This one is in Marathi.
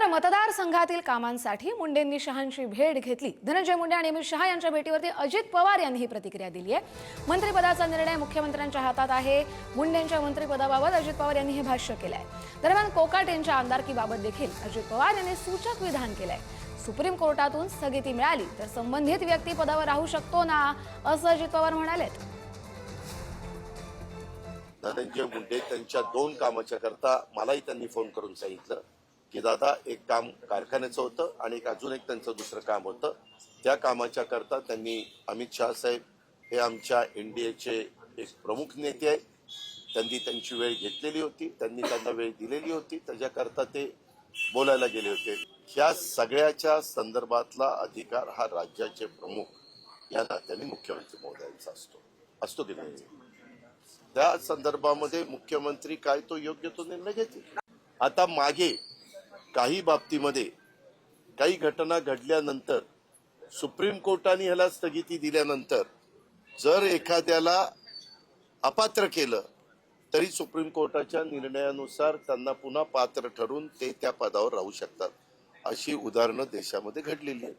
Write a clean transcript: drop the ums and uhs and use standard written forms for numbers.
तर मतदारसंघातील कामांसाठी मुंडेंनी शहांची भेट घेतली। धनंजय मुंडे आणि अमित शहा यांच्या भेटीवरती अजित पवार यांनी ही प्रतिक्रिया दिली आहे। मंत्रिपदाचा निर्णय मुख्यमंत्र्यांच्या हातात आहे। मुंडेंच्या मंत्रिपदाबाबत अजित पवार यांनी हे भाष्य केलंय। दरम्यान कोकाटे यांच्या आमदारकीबाबत देखील अजित पवार यांनी सूचक विधान केलंय। सुप्रीम कोर्टातून स्थगिती मिळाली तर संबंधित व्यक्ती पदावर राहू शकतो ना, असं अजित पवार म्हणाले। धनंजय मुंडे त्यांच्या 2 कामाच्या करता मलाही त्यांनी फोन करून सांगितलं की दादा एक काम कारखान्याचं होतं आणि अजून एक त्यांचं दुसरं काम होतं। त्या कामाच्या करता त्यांनी अमित शहा साहेब हे आमच्या एनडीएचे एक प्रमुख नेते आहेत, त्यांनी त्यांची वेळ घेतलेली होती, त्यांनी त्यांना वेळ दिलेली होती, त्याच्याकरता ते बोलायला गेले होते। ह्या सगळ्याच्या संदर्भातला अधिकार हा राज्याचे प्रमुख या नात्याने मुख्यमंत्री महोदयांचा असतो की नाही। त्या संदर्भामध्ये मुख्यमंत्री काय तो योग्य तो निर्णय घेतील। आता मागे काही बाबतीमध्ये काही घटना घडल्यानंतर सुप्रीम कोर्टाने ह्याला स्थगिती दिल्यानंतर जर एखाद्याला अपात्र केलं तरी सुप्रीम कोर्टाच्या निर्णयानुसार त्यांना पुन्हा पात्र ठरून ते त्या पदावर राहू शकतात, अशी उदाहरणं देशामध्ये घडलेली आहेत।